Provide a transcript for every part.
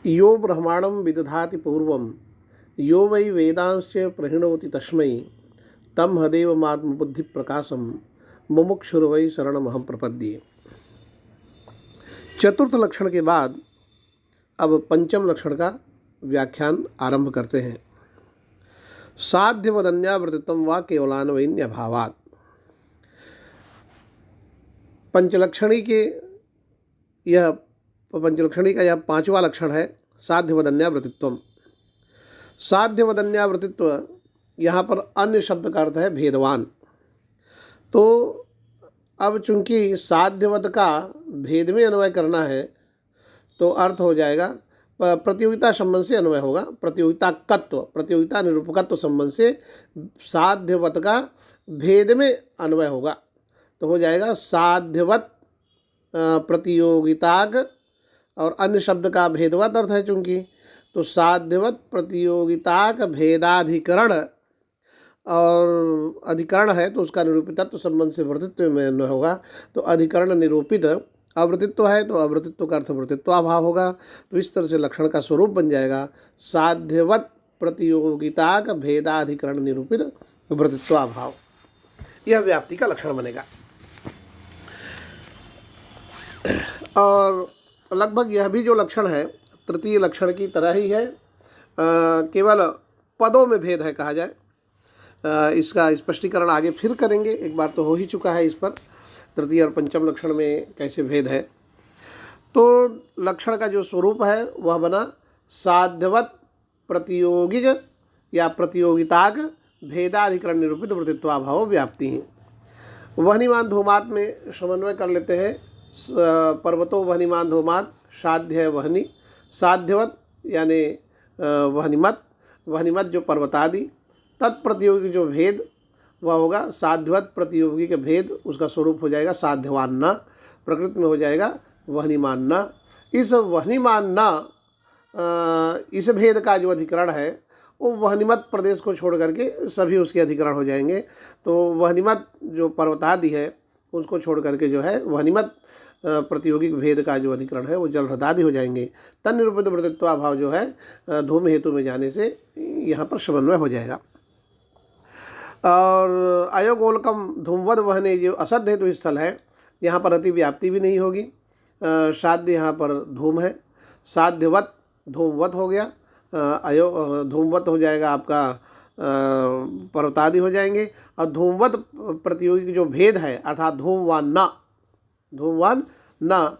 यो ब्रह्मांडं विदधाति पूर्वं यो वै वेदांश्च प्रहिणोति तस्मै तं हदेवमात्मबुद्धिप्रकाशं मुमुक्षुर्वै शरणमहं प्रपद्ये। चतुर्थ लक्षण के बाद अब पंचम लक्षण का व्याख्यान आरंभ करते हैं। साध्यवदन्यावृत्तित्वं वा केवलान्वयन्यभावात्। पंचलक्षणी का यह पांचवा लक्षण है, साध्यवदन्यावृत्तित्वम। साध्यवदन्यावृत्तित्व यहाँ पर अन्य शब्द का अर्थ है भेदवान। तो अब चूंकि साध्यवद का भेद में अन्वय करना है तो अर्थ हो जाएगा प्रतियोगिता संबंध से अन्वय होगा। प्रतियोगिता निरूपकत्व संबंध से साध्यवत का भेद में अन्वय होगा तो हो जाएगा साध्यवत प्रतियोगिताक, और अन्य शब्द का भेदवत अर्थ है चूंकि, तो साध्यवत प्रतियोगिताक भेदाधिकरण, और अधिकरण है तो उसका निरूपितत्व संबंध से वृत्तित्व में अन्वय होगा। तो अधिकरण निरूपित अवृत्तित्व है तो अवृत्तित्व का अर्थ वृत्तित्वाभाव होगा। तो इस तरह से लक्षण का स्वरूप बन जाएगा साध्यवत प्रतियोगिताक भेदाधिकरण निरूपित वृत्तित्वाभाव। यह व्याप्ति का लक्षण बनेगा। और लगभग यह भी जो लक्षण है तृतीय लक्षण की तरह ही है, केवल पदों में भेद है कहा जाए। इसका स्पष्टीकरण आगे फिर करेंगे, एक बार तो हो ही चुका है इस पर, तृतीय और पंचम लक्षण में कैसे भेद है। तो लक्षण का जो स्वरूप है वह बना साध्यवत प्रतियोगिक या प्रतियोगिताक भेदाधिकरण निरूपित वृत्तित्वाभाव व्याप्ति है। वहनिमान धूमात में समन्वय कर लेते हैं। पर्वतो वहनिमान धूमात साध्य वहनी, साध्यवत यानी वहनिमत जो पर्वतादि, तत्प्रतियोगी जो भेद वह होगा साध्यवत प्रतियोगी के भेद, उसका स्वरूप हो जाएगा साध्यवान न, प्रकृति में हो जाएगा वहनिमान न। इस वहनिमान न इस भेद का जो अधिकरण है वो वहनिमत प्रदेश को छोड़ करके सभी उसके अधिकरण हो जाएंगे। तो वहनिमत जो पर्वतादि है उसको छोड़ करके जो है वहनिमत प्रतियोगिक भेद का जो अधिकरण है वो जल हृदादि हो जाएंगे। तन निरूपित वृत्तित्वाभाव जो है धूम हेतु में जाने से यहाँ पर समन्वय हो जाएगा। और अयोगोलकम धूमवद वहने जो असद हेतु स्थल है यहाँ पर अतिव्याप्ति भी नहीं होगी। साध्य यहाँ पर धूम है, साध्यवत धूमवत हो गया, धूमवत हो जाएगा आपका पर्वतादि हो जाएंगे। और धूमवत प्रतियोगी जो भेद है अर्थात धूमवान न,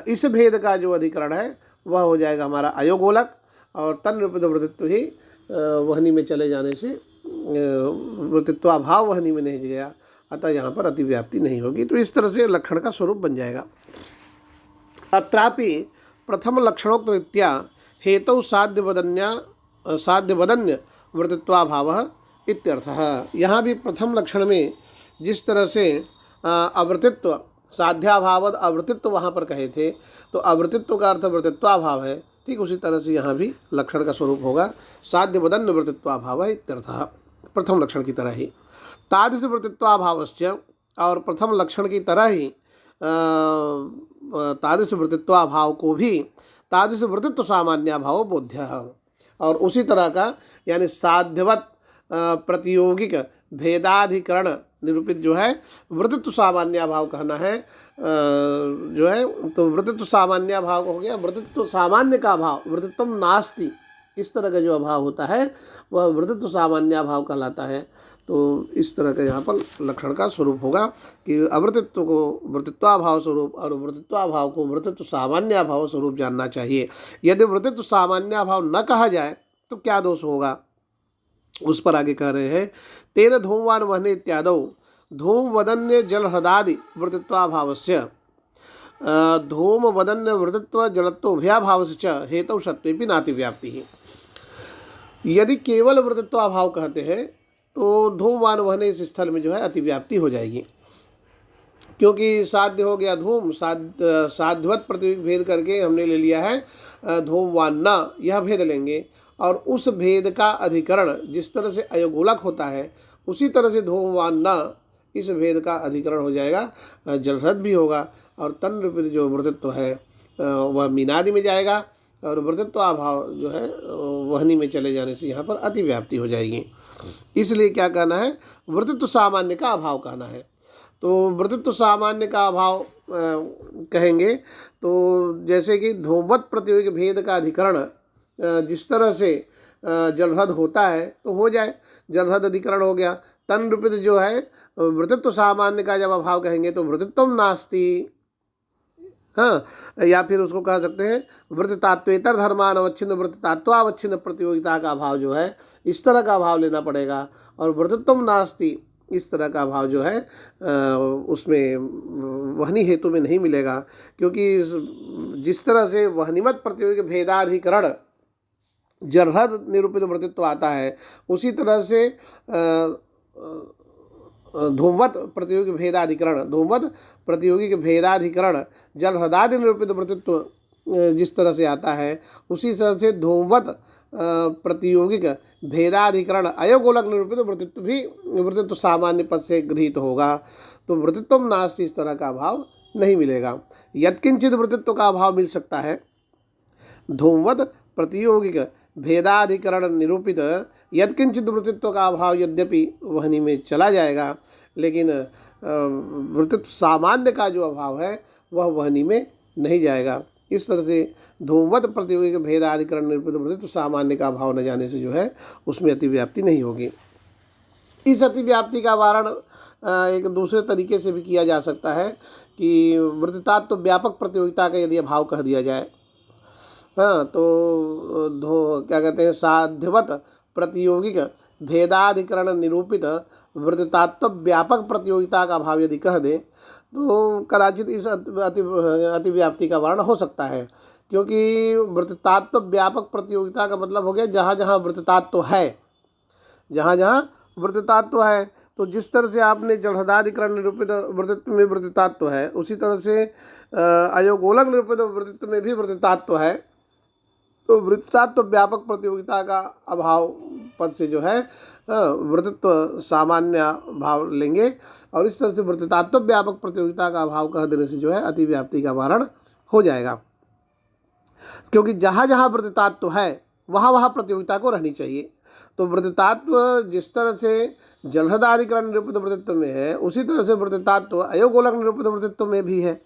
इस भेद का जो अधिकरण है वह हो जाएगा हमारा अयोगोलक। और तन निरूपित वृत्तित्व ही वहनी में चले जाने से वृत्तित्वाभाव वहनी में नहीं गया, अतः यहाँ पर अतिव्याप्ति नहीं होगी। तो इस तरह से लक्षण का स्वरूप बन जाएगा। अत्रापि प्रथम लक्षणोक्त रीत्या हेतु साध्यवदन्य वृत्तित्वाभाव इत्यर्थः। यहाँ भी प्रथम लक्षण में जिस तरह से अवृत्तित्व साध्याभावद अवृत्तित्व वहाँ पर कहे थे तो अवृत्तित्व का अर्थ वृत्तित्वाभाव है, ठीक उसी तरह से यहाँ भी लक्षण का स्वरूप होगा साध्यवदन्य वृत्तित्वाभाव इत्यर्थः, प्रथम लक्षण की तरह ही। तादृश वृत्तित्वाभावस्य, और प्रथम लक्षण की तरह ही तादृश वृत्तित्वाभाव को भी तादृश वृत्तित्व सामान्याभाव बोध्य, और उसी तरह का यानी साध्यवत प्रतियोगिक भेदाधिकरण निरूपित जो है वृत्तित्व सामान्याभाव कहना है जो है, तो वृत्तित्व सामान्याभाव हो गया वृत्तित्व सामान्य का अभाव, वृत्तित्वम नास्ति, इस तरह का जो अभाव होता है वह वृत्तित्व सामान्याभाव कहलाता है। तो इस तरह का यहाँ पर लक्षण का स्वरूप होगा कि अवृत्तित्व को वृत्तित्वाभाव स्वरूप और वृत्तित्वाभाव को वृत्तित्व सामान्याभाव स्वरूप जानना चाहिए। यदि वृत्तित्व सामान्याभाव न कहा जाए तो क्या दोष होगा, उस पर आगे कह रहे हैं। तेन धूमवान वहने इत्यादौ धूम वदन्य जल हृदादि वृत्तित्वाभावस्य धूम वदन्य वृत्तित्व जलत्वोभयाभावस्य हेतु सत्वेपि नातिव्याप्ति। यदि केवल वृत्तित्वाभाव कहते हैं तो धूमवान वहने इस स्थल में जो है अतिव्याप्ति हो जाएगी, क्योंकि साध्य हो गया धूम, साध्यवत प्रतियोगिक भेद करके हमने ले लिया है धूमवान न, यह भेद लेंगे और उस भेद का अधिकरण जिस तरह से अयोगोलक होता है उसी तरह से धूमवान न इस भेद का अधिकरण हो जाएगा, जलहृद भी होगा और तन रूपित जो वृत्तित्व है वह मीनादि में जाएगा और वृत्तित्व अभाव जो है वहनी में चले जाने से यहाँ पर अतिव्याप्ति हो जाएगी। इसलिए क्या कहना है, वृत्तित्व सामान्य का अभाव कहना है। तो वृत्तित्व सामान्य का अभाव कहेंगे तो जैसे कि धूमवत प्रतियोगिक भेद का अधिकरण जिस तरह से जलहृद होता है तो हो जाए, जलहृद अधिकरण हो गया। तन रूपित जो है वृत्तित्व सामान्य का जब अभाव कहेंगे तो वृत्तित्वम नास्ति, हाँ, या फिर उसको कह सकते हैं वृत्तितात्वेतर धर्मान अवच्छिन्न वृत्तितात्वावच्छिन्न प्रतियोगिता का अभाव जो है इस तरह का अभाव लेना पड़ेगा। और वृत्तित्वम नास्ति इस तरह का अभाव जो है उसमें वहनी हेतु में नहीं मिलेगा, क्योंकि जिस तरह से वहनीमत प्रतियोगिक भेदाधिकरण जलहृद निरूपित वृत्तित्व आता है उसी तरह से धूमवत प्रतियोगिक भेदाधिकरण, धूमवत प्रतियोगिक भेदाधिकरण जलहृदादि निरूपित वृत्तित्व जिस तरह से आता है उसी तरह से धूमवत प्रतियोगिक भेदाधिकरण अयोगोलक निरूपित वृत्तित्व भी वृत्तित्व सामान्य पद से गृहीत होगा। तो वृत्तित्वम नास्ति इस तरह का अभाव नहीं मिलेगा। यत्किंचित वृत्तित्व का अभाव मिल सकता है। धूमवत प्रतियोगिक भेदाधिकरण निरूपित यत्किंचित वृत्तित्व का अभाव यद्यपि वहनी में चला जाएगा, लेकिन वृत्तित्व सामान्य का जो अभाव है वह वहनी में नहीं जाएगा। इस तरह से धूमवत प्रतियोगिक भेदाधिकरण निरूपित वृत्तित्व सामान्य का अभाव न जाने से जो है उसमें अतिव्याप्ति नहीं होगी। इस अतिव्याप्ति का वारण एक दूसरे तरीके से भी किया जा सकता है कि वृत्तितात्व व्यापक प्रतियोगिता का यदि अभाव कह दिया जाए, हाँ, तो क्या कहते हैं साध्यवत प्रतियोगिक भेदाधिकरण निरूपित वृत्तितात्व व्यापक प्रतियोगिता का अभाव यदि कह दें तो कदाचित इस अतिव्याप्ति का वर्ण हो सकता है, क्योंकि वृत्तितात्व व्यापक प्रतियोगिता का मतलब हो गया जहाँ जहाँ वृत्तितात्व है, जहाँ जहाँ वृत्तितात्व है। तो जिस तरह से आपने जलहृदाधिकरण निरूपित वृत्तित्व में वृत्तितात्व है उसी तरह से अयोगोलक निरूपित वृत्तित्व में भी वृत्तितात्व है। तो वृत्तितात्व व्यापक प्रतियोगिता का अभाव पद से जो है वृत्तित्व सामान्य भाव लेंगे और इस तरह से वृत्तितात्व व्यापक प्रतियोगिता का अभाव कह देने से जो है अतिव्याप्ति का वारण हो जाएगा, क्योंकि जहाँ जहाँ वृत्तितात्व है वहाँ वहाँ प्रतियोगिता को रहनी चाहिए। तो वृत्तितात्व जिस तरह से जलहृदाधिकरण निरूपित वृत्तित्व में है उसी तरह से वृत्तितात्व अयोगोलक निरूपित वृत्तित्व में भी है,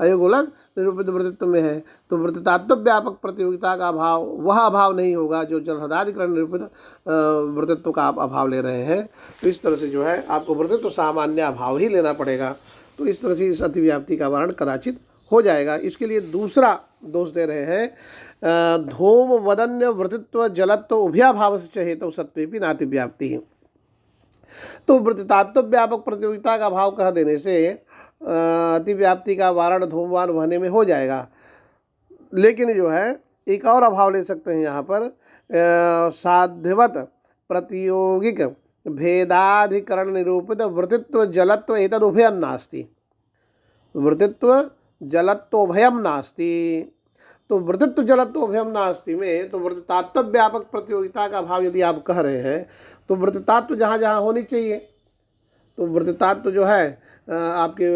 अयोगोलक निरूपित वृत्तित्व में है। तो वृत्तितात्व व्यापक प्रतियोगिता का अभाव वह अभाव नहीं होगा जो जलहृदाधिकरण निरूपित वृत्तित्व का आप अभाव ले रहे हैं। तो इस तरह से जो है आपको वृत्तित्व सामान्य अभाव ही लेना पड़ेगा। तो इस तरह से इस अतिव्याप्ति का वारण कदाचित हो जाएगा। इसके लिए दूसरा दोष दे रहे हैं धूम वदन्य वृत्तित्व जलत्व उभयाभाव से हेतु सत्वेपि नातिव्याप्ति। तो वृत्तितात्व व्यापक प्रतियोगिता का अभाव कह देने से अतिव्याप्ति का वारण धूमवान वहने में हो जाएगा, लेकिन जो है एक और अभाव ले सकते हैं यहाँ पर साध्यवत प्रतियोगिक भेदाधिकरण निरूपित वृत्तित्व जलत्व एतद उभयम नास्ति, वृत्तित्व जलत्वोभयम नास्ति। तो वृत्तित्व जलत्वोभयम नास्ति में तो वृत्तितात्व व्यापक प्रतियोगिता का अभाव यदि आप कह रहे हैं तो वृत्तितात्व जहाँ जहाँ होनी चाहिए, तो वृत्तितात्व जो है आपके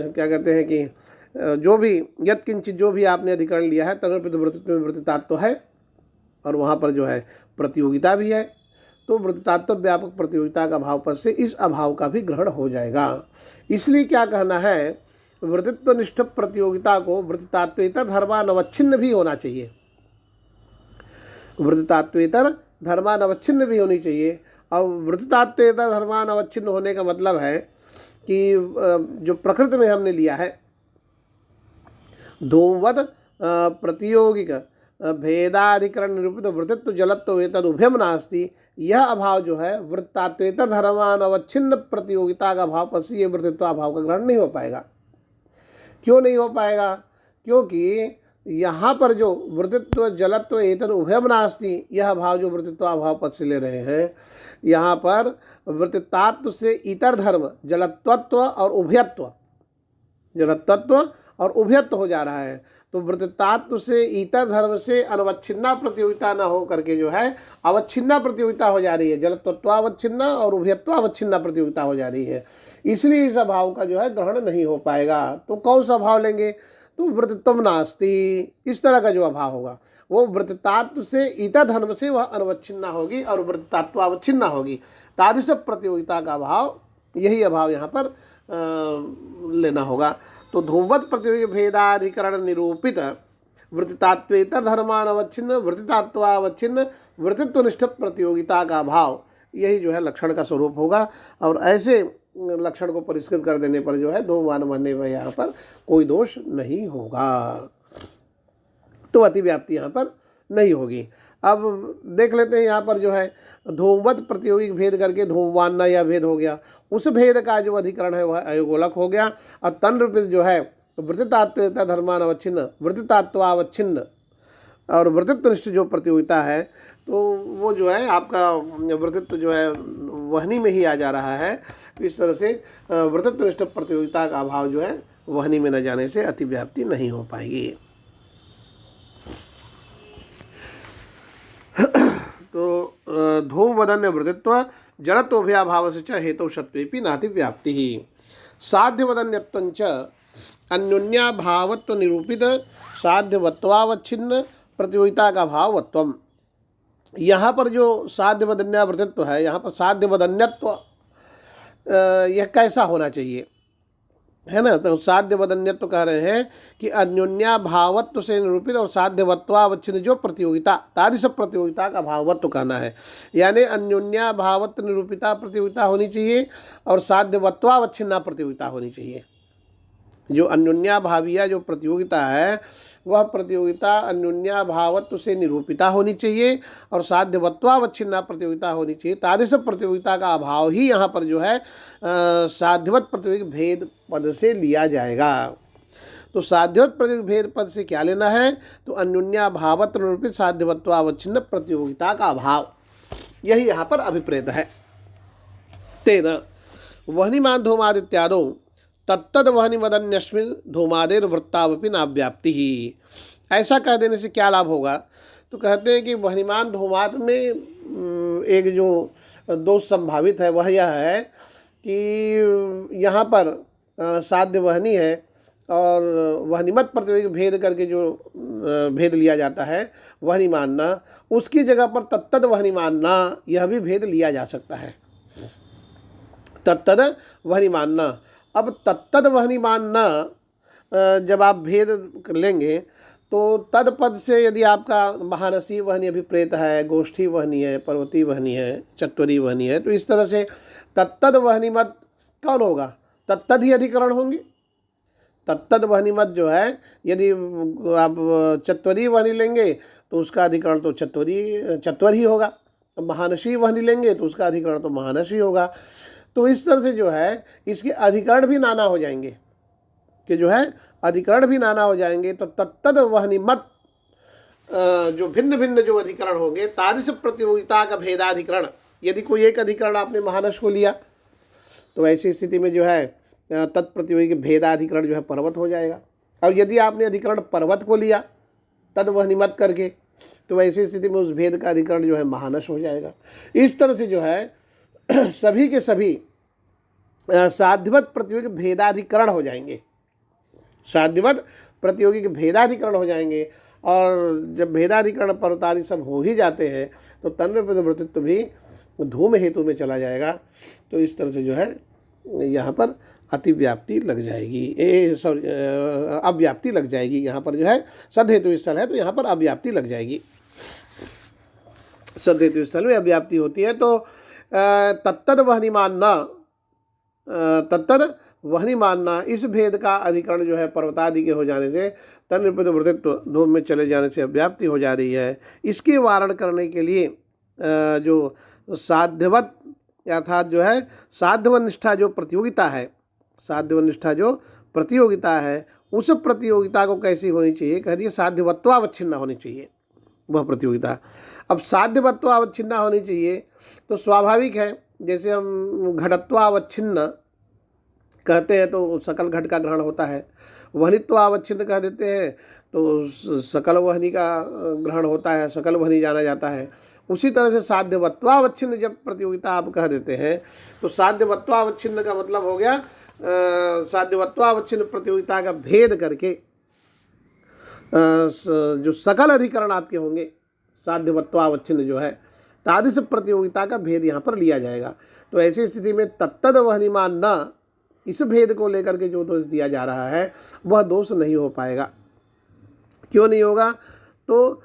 क्या कहते हैं कि जो भी यत्किंचित जो भी आपने अधिकरण लिया है तदर्पित वृत्तित्व में वृत्तितात्व है और वहाँ पर जो है प्रतियोगिता भी है। तो वृत्तितात्व व्यापक प्रतियोगिता का अभाव पद से इस अभाव का भी ग्रहण हो जाएगा। इसलिए क्या कहना है, वृत्तित्व निष्ठ प्रतियोगिता को वृत्तितात्वेतर धर्मान अवच्छिन्न भी होना चाहिए, वृत्तितात्वेतर धर्मान अवच्छिन्न भी होनी चाहिए। और वृत्तितात्वेतर धर्मान अवच्छिन्न होने का मतलब है कि जो प्रकृति में हमने लिया है धूमवत प्रतियोगिक भेदाधिकरण निरूपित वृत्तित्व जलत्व एतद उभयम नास्ति, यह अभाव जो है वृत्तात्वेतर धर्मान अवच्छिन्न प्रतियोगिता का अभाव पर से ये वृत्तित्व अभाव का ग्रहण नहीं हो पाएगा। क्यों नहीं हो पाएगा? क्योंकि यहाँ पर जो वृत्तित्व जलत्व एतद उभयम नास्ति यह अभाव जो वृत्तित्व अभाव पद से ले रहे हैं, यहाँ पर वृत्तितात्व से इतर धर्म जलत्वत्व और उभयत्व, जलत्वत्व और उभयत्व हो जा रहा है। तो वृत्तितात्व से इतर धर्म से अनवच्छिन्ना प्रतियोगिता न हो करके जो है अवच्छिन्ना प्रतियोगिता हो जा रही है, जलत्वत्वावच्छिन्ना और उभयत्वावच्छिन्ना प्रतियोगिता हो जा रही है। इसलिए इस अभाव का जो है ग्रहण नहीं हो पाएगा। तो कौन सा भाव लेंगे? तो वृत्तित्व नास्ति, इस तरह का जो अभाव होगा वो वृत्तात्व से ईता धर्म से वह अनवच्छिन्न होगी और वृत्तात्व अवच्छिन्न होगी। तादृश प्रतियोगिता का अभाव, यही अभाव यहाँ पर लेना होगा। तो धूमवत प्रतियोगी भेदाधिकरण निरूपित वृत्तितात्वेतर धर्मानवच्छिन्न वृत्तितात्वावच्छिन्न वृत्तित्वनिष्ठ प्रतियोगिता का अभाव, यही जो है लक्षण का स्वरूप होगा। और ऐसे लक्षण को परिष्कृत कर देने पर जो है धूमवान बनने में यहाँ पर कोई दोष नहीं होगा, तो अतिव्याप्ति यहाँ पर नहीं होगी। अब देख लेते हैं यहाँ पर जो है धूमवत प्रतियोगिक भेद करके धूमवान यह भेद हो गया, उस भेद का जो अधिकरण है वह अयोगोलक हो गया। और तन रूपित जो है वृत्तितात्वेतर धर्मानवच्छिन्न वृत्तितात्वावच्छिन्न और वृत्तित्वनिष्ठ जो प्रतियोगिता है, तो वो जो है आपका वृत्तित्व जो है वहनी में ही आ जा रहा है। इस तरह से वृत्तित्वनिष्ठ प्रतियोगिता का अभाव जो है वहनी में न जाने से अतिव्याप्ति नहीं हो पाएगी। तो धूमवदन्य वृत्तित्व जड़त्वभयाभाव से च हेतु शत्वेपि नातिव्याप्ति ही साध्यवदन्यत्वंच अन्योन्याभावत्व निरूपित साध्यवत्वावच्छिन्न प्रतियोगिता का भावत्वम। यहाँ पर जो साध्यवदन्य वृत्तित्व है, यहाँ पर साध्यवदन्यत्व यह कैसा होना चाहिए, है ना। तो साध्यवदन्यत्व कह रहे हैं कि अन्योन्याभावत्व से निरूपित और साध्यवत्वावच्छिन्न जो प्रतियोगिता, तादृश प्रतियोगिता का भावत्व कहना है। यानी अन्योन्याभावत्व निरूपिता प्रतियोगिता होनी चाहिए और साध्यवत्वावच्छिन्ना प्रतियोगिता होनी चाहिए। जो अन्योन्याभावीय जो प्रतियोगिता है वह प्रतियोगिता अन्योन्याभावत्व से निरूपिता होनी चाहिए और साध्यवत्वावच्छिन्ना प्रतियोगिता होनी चाहिए। तादृश प्रतियोगिता का अभाव ही यहाँ पर जो है साध्यवत प्रतियोगिक भेद पद से लिया जाएगा। तो साध्यवत प्रतियोगिक भेद पद से क्या लेना है, तो अन्योन्याभावत्व निरूपित साध्यवत्वावच्छिन्न प्रतियोगिता का अभाव, यही यहाँ पर अभिप्रेत है। 13 वह्निमान धूमादित्यादो तत्तद वह्निमदन्यस्मिन् धूमादेर वृत्तावपि नाव्याप्ति ही। ऐसा कह देने से क्या लाभ होगा, तो कहते हैं कि वह्निमान धूमाद में एक जो दोष संभावित है वह यह है कि यहाँ पर साध्य वहनी है और वहनिमत प्रतियोगिक भेद करके जो भेद लिया जाता है वहनी मानना, उसकी जगह पर तत्तद वहनी मानना, यह भी भेद लिया जा सकता है। तत्तद वहनी मानना, अब तत्तद वहनी मानना जब आप भेद लेंगे तो तद पद से यदि आपका महानसी वहनी अभिप्रेत है, गोष्ठी वहनी है, पर्वती वहनी है, चत्वरी वहनी है, तो इस तरह से तत्तद वहनी मत कौन होगा, तत्तद ही अधिकरण होंगे। तत्तद वहनी मत जो है यदि आप चत्वरी वहनी लेंगे तो उसका अधिकरण तो चत्वर ही होगा, महानसी वहनी लेंगे तो उसका अधिकरण तो महानसी होगा। तो इस तरह से जो है इसके अधिकरण भी नाना हो जाएंगे, कि जो है अधिकरण भी नाना हो जाएंगे। तो तत्तद वहनी मत जो भिन्न भिन्न जो अधिकरण होंगे, तादृश प्रतियोगिता का भेदाधिकरण, यदि कोई एक अधिकरण आपने महानस को लिया तो ऐसी स्थिति में जो है तत्प्रतियोगी भेदाधिकरण जो है पर्वत हो जाएगा। और यदि आपने अधिकरण पर्वत को लिया तद वहनी मत करके, तो ऐसी स्थिति में उस भेद का अधिकरण जो है महानस हो जाएगा। इस तरह से जो है सभी के सभी साध्यवत प्रतियोगिक भेदाधिकरण हो जाएंगे, साध्यवत प्रतियोगिक भेदाधिकरण हो जाएंगे। और जब भेदाधिकरण पर्वतादि सब हो ही जाते हैं तो तन्मय वृत्तित्व भी धूम हेतु में चला जाएगा। तो इस तरह से जो है यहाँ पर अतिव्याप्ति लग जाएगी, अव्याप्ति लग जाएगी। यहाँ पर जो है सद हेतु स्थल है तो यहाँ पर अव्याप्ति लग जाएगी। सद हेतु स्थल में अव्याप्ति होती है। तो तत्तद वहनी मानना, तत्तद वहनी मानना, इस भेद का अधिकरण जो है पर्वतादि के हो जाने से तन्निरूपित वृत्तित्व धूम में चले जाने से अव्याप्ति हो जा रही है। इसके वारण करने के लिए जो साध्यवत अर्थात जो है साध्यवनिष्ठा जो प्रतियोगिता है, साध्यवनिष्ठा जो प्रतियोगिता है, उस प्रतियोगिता को कैसी होनी चाहिए, कह दिए साध्यवत्वावच्छिन्न होनी चाहिए वह प्रतियोगिता। अब साध्यवत्वावच्छिन्न होनी चाहिए तो स्वाभाविक है, जैसे हम घटत्वावच्छिन्न कहते हैं तो सकल घट का ग्रहण होता है, वहनित्वावच्छिन्न कह देते हैं तो सकल वहनी का ग्रहण होता है, सकल वहनी जाना जाता है। उसी तरह से साध्यवत्वावच्छिन्न जब प्रतियोगिता आप कह देते हैं तो साध्यवत्वावच्छिन्न का मतलब हो गया साध्यवत्वावच्छिन्न प्रतियोगिता का भेद करके जो सकल अधिकरण आपके होंगे साध्यवत्वावच्छिन्न जो है, तादृश प्रतियोगिता का भेद यहाँ पर लिया जाएगा। तो ऐसी स्थिति में तत्तद वह्निमान न, इस भेद को लेकर के जो दोष दिया जा रहा है वह दोष नहीं हो पाएगा। क्यों नहीं होगा? तो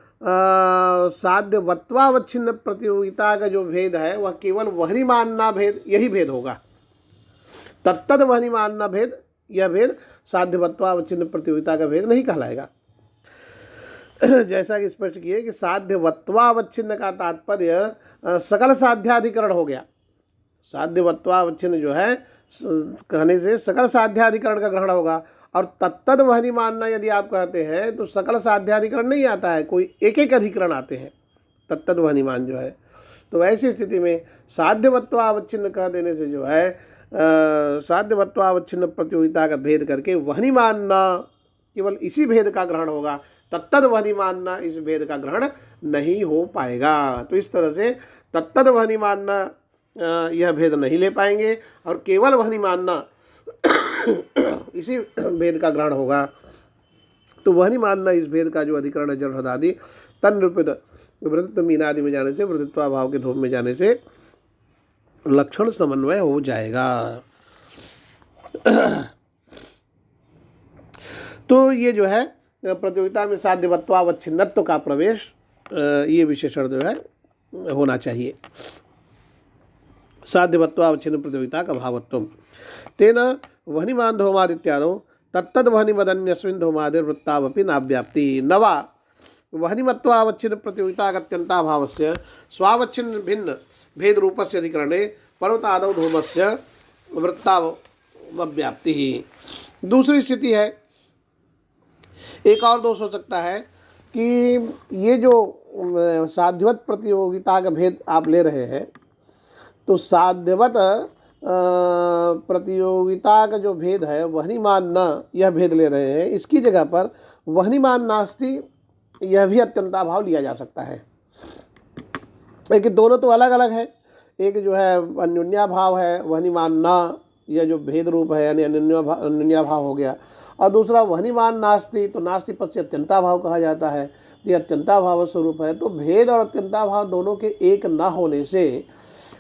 साध्यवत्वावच्छिन्न प्रतियोगिता का जो भेद है वह केवल वह्निमानना भेद, यही भेद होगा। तत्तद वह्निमानना भेद, यह भेद साध्यवत्वावच्छिन्न प्रतियोगिता का भेद नहीं कहलाएगा। जैसा कि स्पष्ट किए कि साध्यवत्वावच्छिन्न का तात्पर्य सकल साध्याधिकरण हो गया। साध्यवत्वावच्छिन्न जो है कहने से सकल साध्याधिकरण का ग्रहण होगा। और तत्तद वह्निमानना यदि आप कहते हैं तो सकल साध्याधिकरण नहीं आता है, कोई एक एक अधिकरण आते हैं तत्तद वह्निमान जो है। तो ऐसी स्थिति में साध्यवत्वावच्छिन्न कह देने से जो है साध्यवत्वावच्छिन्न प्रतियोगिता का भेद करके वह्निमानना, केवल इसी भेद का ग्रहण होगा। तत्तद वह्निमानना, इस भेद का ग्रहण नहीं हो पाएगा। तो इस तरह से तत्तद वह्निमानना यह भेद नहीं ले पाएंगे और केवल वह्निमानना इसी भेद का ग्रहण होगा। तो वह्निमानना इस भेद का जो अधिकरण है जड़ हृदादि तन रूपित वृत्तित्व मीनादि में जाने से, वृत्तित्वाभाव के धूम में जाने से लक्षण समन्वय हो जाएगा। तो ये जो है प्रतियोगिता में साध्यवत्वावच्छिन्नत्व का प्रवेश, ये विशेषण जो है होना चाहिए। साध्यवत्वावच्छिन्न प्रतियोगिता का भावत्व तेन वह्निमान धूमादित्यादो तत्तद वह्निमदन्यस्मिन् धूमादिर वृत्तावपि नाव्याप्ति। नवा वह्निमत्वावच्छिन्न प्रतियोगिता अत्यंताभावस्य स्वावच्छिन्न भिन्न भेद रूपस्य अधिकरणे पर्वतादौ धूमस्य वृत्तावव्याप्ति। दूसरी स्थिति है, एक और दोष हो सकता है कि ये जो साध्यवत प्रतियोगिता का भेद आप ले रहे हैं, तो साध्यवत प्रतियोगिता का जो भेद है वह्निमान न, यह भेद ले रहे हैं। इसकी जगह पर वह्निमान नास्ति, यह भी अत्यंताभाव लिया जा सकता है। लेकिन दोनों तो अलग अलग है। एक जो है अन्योन्याभाव है वह्निमान न, यह जो भेद रूप है यानी अन्योन्याभाव हो गया। और दूसरा वह्निमान नास्ति, तो नास्ति पद से अत्यंताभाव कहा जाता है, ये अत्यंताभाव स्वरूप है। तो भेद और अत्यंताभाव दोनों के एक न होने से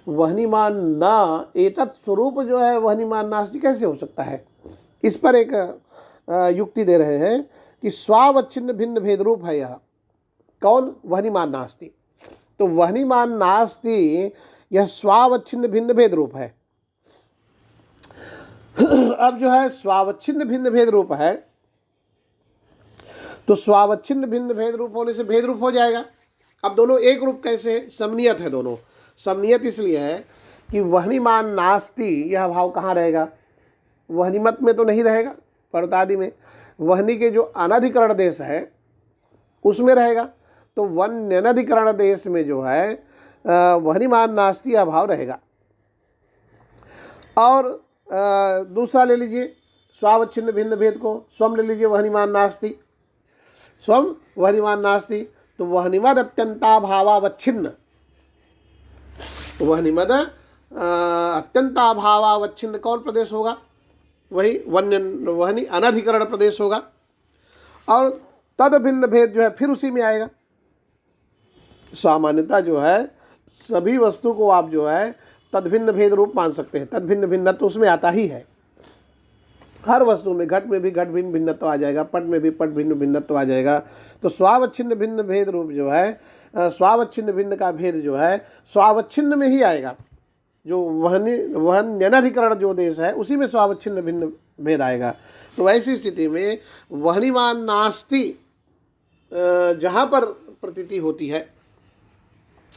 वह्निमान न एतत् स्वरूप जो है वह्निमान नास्ति कैसे हो सकता है? इस पर एक युक्ति दे रहे हैं कि स्वावच्छिन्न भिन्न भेद रूप है यह। कौन? वह्निमान नास्ति। तो वह्निमान नास्ति यह स्वावच्छिन्न भिन्न भेद रूप है। अब जो है स्वावच्छिन्न भिन्न भेद रूप है, तो स्वावच्छिन्न भिन्न भेद रूप होने से भेद रूप हो जाएगा। अब दोनों एक रूप कैसे? समनियत है दोनों। समनियत इसलिए है कि वह्निमान नास्ति यह भाव कहाँ रहेगा? वह्निमत में तो नहीं रहेगा, पर्वतादि में। वह्नि के जो अनधिकरण देश है उसमें रहेगा। तो वन्यनधिकरण देश में जो है वह्निमान नास्ति यह भाव रहेगा। और दूसरा ले लीजिए स्वावच्छिन्न भिन्न भेद को, स्वम ले लीजिए वह्निमान नास्ति, स्वम वह्निमान नास्ति। तो वह्निमद अत्यंताभावावच्छिन्न, वह्निमद अत्यंताभावावच्छिन्न कौन प्रदेश होगा? वही वह्नि अनधिकरण प्रदेश होगा। और तद भिन्न भेद जो है फिर उसी में आएगा। सामान्यतः जो है सभी वस्तु को आप जो है तद्भिन्न भेद रूप मान सकते हैं। तद्भिन्न भिन्न तो उसमें आता ही है, हर वस्तु में। घट में भी घट भिन्न भिन्नत्व आ जाएगा, पट में भी पट भिन्न भिन्नत्व आ जाएगा। तो स्वावच्छिन्न भिन्न भेद रूप जो है, स्वावच्छिन्न भिन्न का भेद जो है स्वावच्छिन्न में ही आएगा। जो वह्न्यनधिकरण जो देश है उसी में स्वावच्छिन्न भिन्न भेद आएगा। तो ऐसी स्थिति में वह्निमान नास्ति जहाँ पर प्रतीति होती है,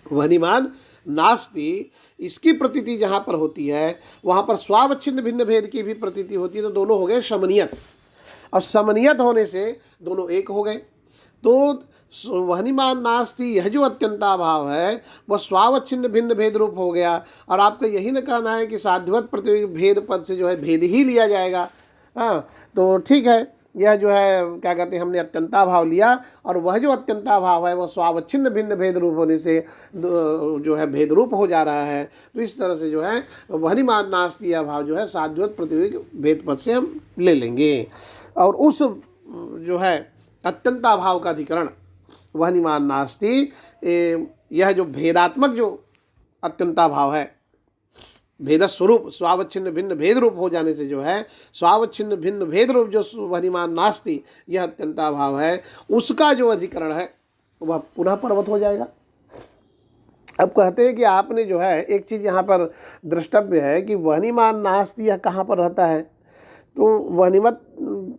वह्निमान नास्ति इसकी प्रतीति जहाँ पर होती है वहाँ पर स्वावच्छिन्न भिन्न भेद की भी प्रतीति होती है। तो दोनों हो गए समनियत, और समनियत होने से दोनों एक हो गए। तो वह्निमान नास्ति यह जो अत्यंताभाव है वह स्वावच्छिन्न भिन्न भेद रूप हो गया। और आपका यही न कहना है कि साध्यवत प्रतियोगी भेद पद से जो है भेद ही लिया जाएगा। हाँ, तो ठीक है, यह जो है क्या कहते हैं, हमने अत्यंताभाव लिया और वह जो अत्यंताभाव है वह स्वावच्छिन्न भिन्न भेद रूप होने से जो है भेद रूप हो जा रहा है। तो इस तरह से जो है वह्निमान नास्ति यह भाव जो है साध्यवत प्रतियोगी भेद पद से हम ले लेंगे। और उस जो है अत्यंताभाव का अधिकरण वहनिमान नास्ति, यह जो भेदात्मक जो अत्यंताभाव है, भेद स्वरूप स्वावच्छिन्न भिन्न भेद रूप हो जाने से जो है स्वावच्छिन्न भिन्न भेद रूप जो वहनिमान नास्ति यह अत्यंताभाव है, उसका जो अधिकरण है वह पुनः पर्वत हो जाएगा। अब कहते हैं कि आपने जो है एक चीज़ यहाँ पर द्रष्टव्य है कि वहनिमान नास्ति यह कहाँ पर रहता है, तो वहनिमत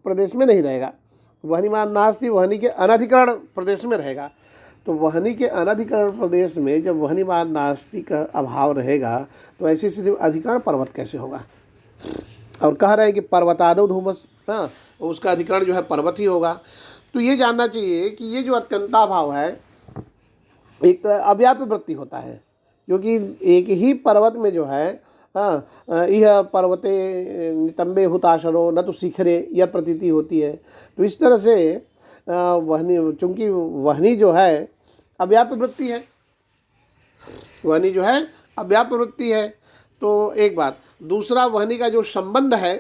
प्रदेश में नहीं रहेगा। वहनिमान नास्ति वहनी के अनधिकरण प्रदेश में रहेगा। तो वहनी के अनधिकरण प्रदेश में जब वहनिमान नास्ति का अभाव रहेगा तो ऐसी स्थिति में अधिकरण पर्वत कैसे होगा। और कह रहे हैं कि पर्वतादो धूमस, हाँ, उसका अधिकरण जो है पर्वत ही होगा। तो ये जानना चाहिए कि ये जो अत्यंताभाव है एक तरह अव्याप्य वृत्ति होता है, क्योंकि एक ही पर्वत में जो है यह पर्वते नितंबे हुताशरो न तो शिखरे यह प्रतीति होती है। तो इस तरह से वहनी, चूँकि वहनी जो है अव्याप्य वृत्ति है, वहनी जो है अव्याप्य वृत्ति है। तो एक बात, दूसरा वहनी का जो संबंध है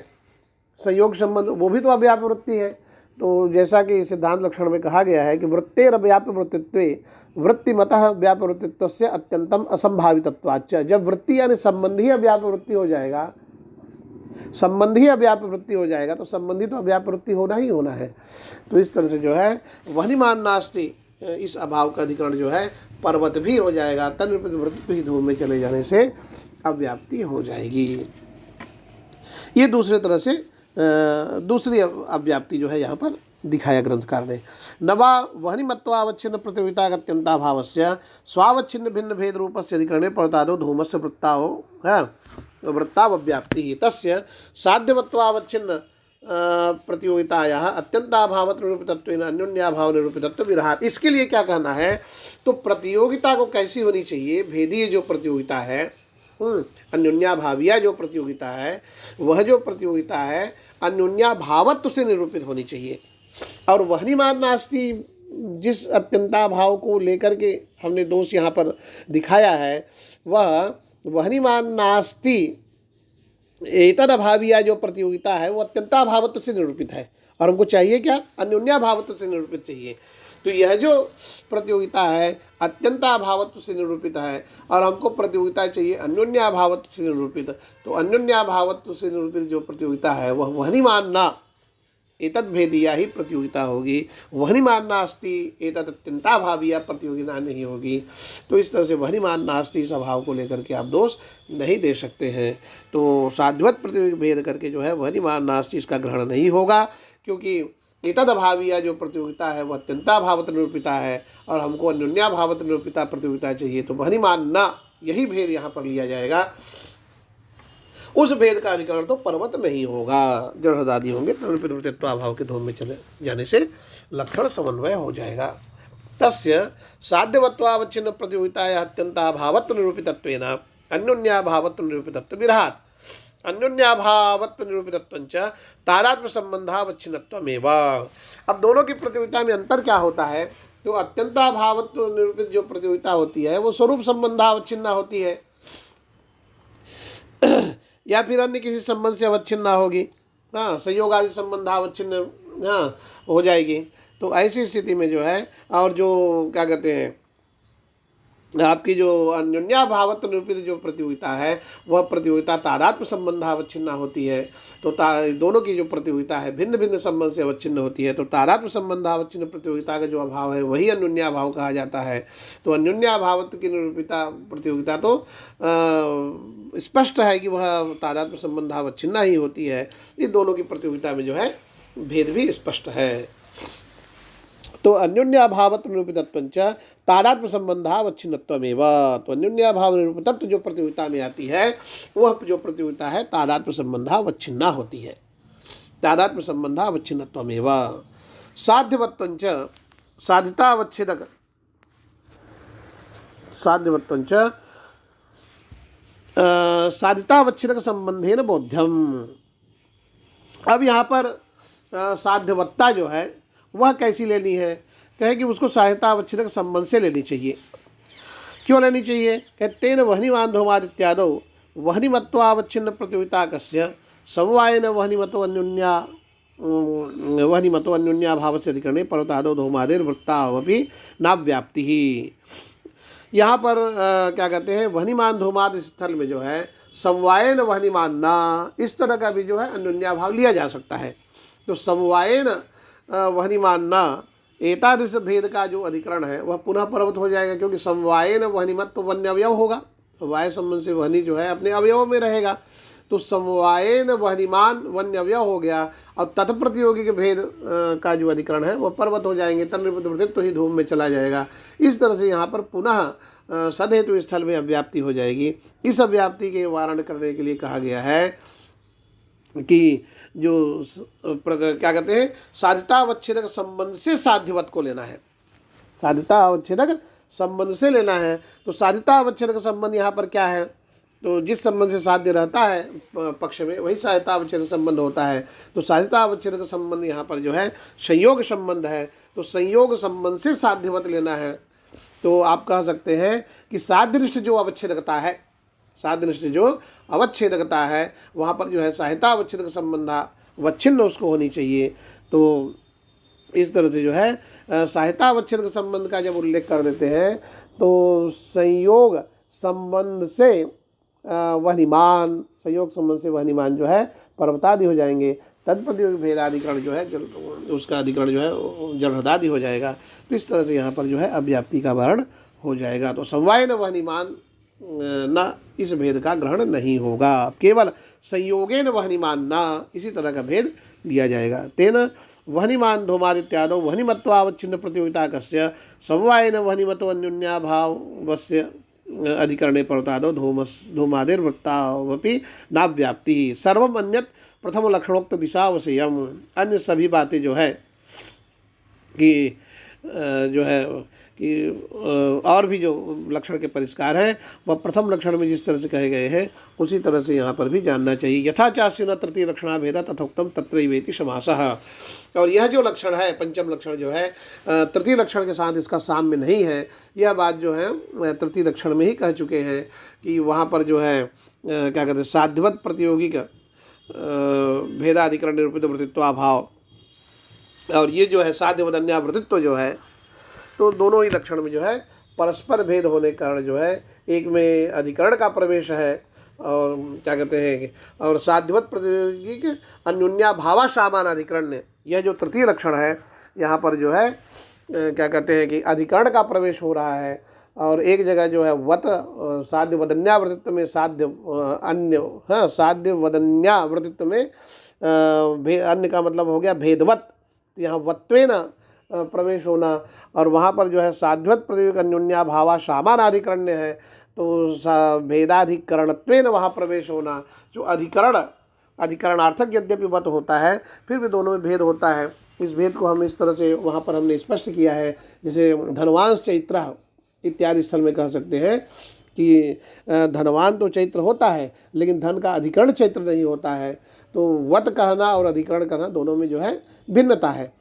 संयोग संबंध वो भी तो अव्याप्य वृत्ति है। तो जैसा कि सिद्धांत लक्षण में कहा गया है कि वृत्तेर अव्याप्य वृत्तित्वे वृत्तिमतः व्याप्य वृत्तित्व से अत्यंतम असंभावितत्वाच्च, जब वृत्ति यानी संबंधी अव्याप्य वृत्ति हो जाएगा, संबंधी अव्याप्य वृत्ति हो जाएगा तो संबंधी तो अव्याप्य वृत्ति होना ही होना है। तो इस तरह से जो है वहनिमान नास्ति इस अभाव का अधिकरण जो है पर्वत भी हो जाएगा। तन्निरूपित वृत्तित्व ही धूम में चले जाने से अव्याप्ति हो जाएगी। ये दूसरे तरह से दूसरी अव्याप्ति जो है यहाँ पर दिखाया ग्रंथकार ने। नवा वहनिमत्वावच्छिन्न प्रतियोगिता अत्यंताभावस्य स्वावच्छिन्न भिन्न भेद रूपस्य अधिकरणे पर्वतादो धूमस्य वृत्ताओ वृत्ताव्याप्ति तस्य साध्यवत्वावच्छिन्न प्रतियोगितायाः अत्यंताभावत निरूपितत्वेन अन्योन्याभाव निरूपितत्व विरहात्। इसके लिए क्या कहना है, तो प्रतियोगिता को कैसी होनी चाहिए, भेदीय जो प्रतियोगिता है, अन्योन्याभाविया जो प्रतियोगिता है, वह जो प्रतियोगिता है अन्योन्याभावत्व से निरूपित होनी चाहिए। और वहनिमान नास्ति जिस अत्यंताभाव को लेकर के हमने दोष यहाँ पर दिखाया है, वह वहनिमान नास्ति एतद अभाविया जो प्रतियोगिता है वो अत्यंताभावत्व से निरूपित है। और हमको चाहिए क्या, अन्योन्याभावत्व से निरूपित चाहिए। तो यह जो प्रतियोगिता है अत्यंताभावत्व से निरूपित है और हमको प्रतियोगिता चाहिए अन्योन्याभावत्व से निरूपित। तो अन्योन्याभावत्व से निरूपित जो प्रतियोगिता है वह वहनिमान ना एतद भेदिया ही प्रतियोगिता होगी, वहनिमान नास्ति एतद अत्यंताभाविया प्रतियोगिता नहीं होगी। तो इस तरह से वहनिमान नास्ति इस अभाव को लेकर के आप दोष नहीं दे सकते हैं। तो साध्यवत प्रतियोगी भेद करके जो है वहनिमान नास्ति इसका ग्रहण नहीं होगा, क्योंकि एतद अभाविया जो प्रतियोगिता है वह अत्यंताभावत निरूपिता है और हमको अन्योन्याभावत निरूपिता प्रतियोगिता चाहिए। तो वहनिमान ना यही भेद यहाँ पर लिया जाएगा, उस भेद का अधिकरण तो पर्वत नहीं होगा। जड़ आदि होंगे तो अभाव के धूम में चले जाने से लक्षण समन्वय हो जाएगा। तस्य साध्यवत्वावच्छिन्न प्रतियोगितायाः अत्यंताभावत्व निरूपितत्वेन अन्योन्याभावत्व निरूपितत्व विरहात्। अन्योन्याभावत्व निरूपितत्वञ्च तादात्म्य संबंधावच्छिन्नत्वमेव। अब दोनों की प्रतियोगिता में अंतर क्या होता है, तो अत्यंताभावत्व निरूपित जो प्रतियोगिता होती है वो स्वरूप संबंधावच्छिन्न होती है या फिर अन्य किसी संबंध से अवच्छिन्न होगी, हाँ, संयोग आदि संबंधावच्छिन्न हाँ हो जाएगी। तो ऐसी स्थिति में जो है, और जो क्या कहते हैं आपकी जो अन्योन्याभावत्व निरूपित जो प्रतियोगिता है वह प्रतियोगिता तादात्म्य संबंधावच्छिन्न होती है। तो दोनों की जो प्रतियोगिता है भिन्न भिन्न संबंध से अवच्छिन्न होती है। तो तादात्म्य संबंधावच्छिन्न प्रतियोगिता का जो अभाव है वही अन्योन्याभाव कहा जाता है। तो अन्योन्याभावत्व की निरूपिता प्रतियोगिता तो स्पष्ट है कि वह तादात्म्य संबंधावच्छिन्न ही होती है। ये दोनों की प्रतियोगिता में जो है भेद भी स्पष्ट है। तो अन्योन्याभावत्व निरूपितत्वञ्च तादात्म्य संबंधावच्छिन्नत्वमेव। तो अन्योन्याभाव निरूपितत्व जो प्रतियोगिता में आती है वह जो प्रतियोगिता है तादात्म्य संबंधावच्छिन्ना होती है। तादात्म्य संबंधावच्छिन्नत्वमेव। साध्यवत्वञ्च साधितावच्छेदक साध्यवत्वञ्च साधितावच्छेदक संबंधेन बोध्यम। अब यहाँ पर साध्यवत्ता जो है वह कैसी लेनी है, कहे कि उसको साधितावच्छेदक संबंध से लेनी चाहिए। क्यों लेनी चाहिए, कहते तेन वहनिमान धूमाद इत्यादौ वहनिमत्वावच्छिन्न प्रतियोगिता कस्य समवायेन वहनिमतो अन्योन्या वह्निमतो अन्योन्याभाव से अधिकरणे पर्वतादो धूमादिर्वृत्तावपि नाव्याप्ति ही। यहाँ पर क्या कहते हैं, वह्निमान धूमादि स्थल में जो है समवायन वह्निमान न, इस तरह का भी जो है अन्योन्याभाव लिया जा सकता है। तो समवायन वह्निमान न एतादृश भेद का जो अधिकरण है वह पुनः पर्वत हो जाएगा, क्योंकि समवायन वह्निमत तो वन्य अवयव होगा, वाय संबंध से वह्नि जो है अपने अवयव में रहेगा। तो समवायन वह्निमान वन्य अवयव हो गया, और तत्प्रतियोगी के भेद का जो अधिकरण है वह पर्वत हो जाएंगे, तन्निवृत्त तो ही धूम में चला जाएगा। इस तरह से यहाँ पर पुनः सदहेतु स्थल में अव्याप्ति हो जाएगी। इस अव्याप्ति के वारण करने के लिए कहा गया है कि जो क्या कहते हैं, साध्यतावच्छेदक संबंध से साध्यवत को लेना है, साध्यतावच्छेदक संबंध से लेना है। तो साध्यतावच्छेदक संबंध यहाँ पर क्या है, तो जिस संबंध से साध्य रहता है पक्ष में वही साध्यतावच्छेदक संबंध होता है। तो साध्यतावच्छेदक संबंध यहाँ पर जो है संयोग संबंध है, तो संयोग संबंध से साध्यवत लेना है। तो आप कह सकते हैं कि साध्यनिष्ठ जो अवच्छेदकता है, साध्यनिष्ठ जो अवच्छेदकता है वहाँ पर जो है साध्यतावच्छेदक संबंध अवच्छिन्न उसको होनी चाहिए। तो इस तरह से जो है साध्यतावच्छेदक संबंध का जब उल्लेख कर देते हैं तो संयोग संबंध से वह्निमान, संयोग संबंध से वह्निमान जो है पर्वतादि हो जाएंगे। तत्प्रतियोगी भेदाधिकरण जो है उसका अधिकरण जो है जलहृदादि हो जाएगा। तो इस तरह से यहाँ पर जो है अव्याप्ति का वर्ण हो जाएगा। तो समवायन वह्निमान न, इस भेद का ग्रहण नहीं होगा, केवल संयोगेन वह्निमान न, इसी तरह का भेद लिया जाएगा। तेन वह्निमान धूमादित्यादो वह्निमत्वावच्छिन्न प्रतियोगिता कस्य समवायन वह्निमतो अन्योन्याभावस्य अधिकरणे पर्वतादो धूमादिर्वृत्तावपि नाव्याप्ति। सर्वम अन्यत प्रथम लक्षणोक्त दिशावशेयम, अन्य सभी बातें जो है कि जो है कि और भी जो लक्षण के परिष्कार हैं वह प्रथम लक्षण में जिस तरह से कहे गए हैं उसी तरह से यहाँ पर भी जानना चाहिए। यथा चास्य न तृतीय लक्षणा भेदा तथोक्तम तत्रैवेति समासः। और यह जो लक्षण है पंचम लक्षण जो है तृतीय लक्षण के साथ इसका साम्य नहीं है, यह बात जो है तृतीय लक्षण में ही कह चुके हैं कि वहाँ पर जो है क्या कहते हैं साध्यवत प्रतियोगिक भेदाधिकरण निरूपित वृत्तित्वाभाव, और ये जो है साध्यवदन्यावृत्तित्व जो है, तो दोनों ही लक्षण में जो है परस्पर भेद होने के कारण जो है एक में अधिकरण का प्रवेश है और क्या कहते हैं और साध्यवत प्रतियोगिक अन्योन्याभावा सामान अधिकरण ने, यह जो तृतीय लक्षण है यहाँ पर जो है क्या कहते हैं कि अधिकरण का प्रवेश हो रहा है। और एक जगह जो है वत साध्य वदन्यावृत्तित्व में साध्य अन्य, हाँ साध्य वदन्यावृत्तित्व में अन्य का मतलब हो गया भेदवत, यहाँ वत्वेन प्रवेश होना, और वहाँ पर जो है साध्यवत प्रतियोगिक अन्योन्याभावा सामानाधिकरण्य है तो भेदाधिकरणत्वेन वहाँ प्रवेश होना। जो अधिकरणार्थक यद्यपि वत होता है फिर भी दोनों में भेद होता है। इस भेद को हम इस तरह से वहाँ पर हमने स्पष्ट किया है, जैसे धनवान चैत्र इत्यादि स्थल में कह सकते हैं कि धनवान तो चैत्र होता है लेकिन धन का अधिकरण चैत्र नहीं होता है। तो वत कहना और अधिकरण कहना दोनों में जो है भिन्नता है,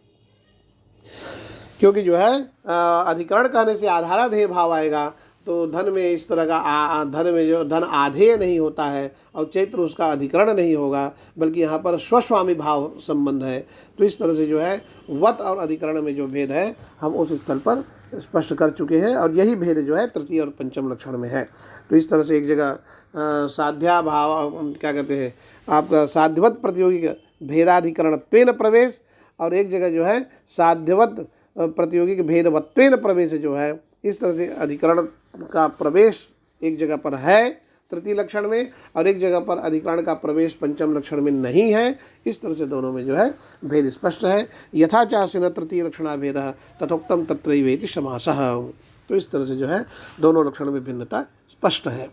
क्योंकि जो है अधिकरण कहने से आधाराधेय भाव आएगा, तो धन में इस तरह का धन में जो धन आधेय नहीं होता है और चैत्र उसका अधिकरण नहीं होगा, बल्कि यहाँ पर स्वस्वामी भाव संबंध है। तो इस तरह से जो है वत और अधिकरण में जो भेद है हम उस स्थल पर स्पष्ट कर चुके हैं, और यही भेद जो है तृतीय और पंचम लक्षण में है। तो इस तरह से एक जगह साध्या भाव क्या कहते हैं आपका साध्यवत प्रतियोगिक भेदाधिकरणत्वेन प्रवेश, और एक जगह जो है साध्यवत प्रतियोगिक भेदवत्वेन प्रवेश जो है, इस तरह से अधिकरण का प्रवेश एक जगह पर है तृतीय लक्षण में और एक जगह पर अधिकरण का प्रवेश पंचम लक्षण में नहीं है। इस तरह से दोनों में जो है भेद स्पष्ट है। यथा चास्य तृतीय लक्षणा भेद तथोक्तम तत्रैवेति समासः। तो इस तरह से जो है दोनों लक्षण में भिन्नता स्पष्ट है।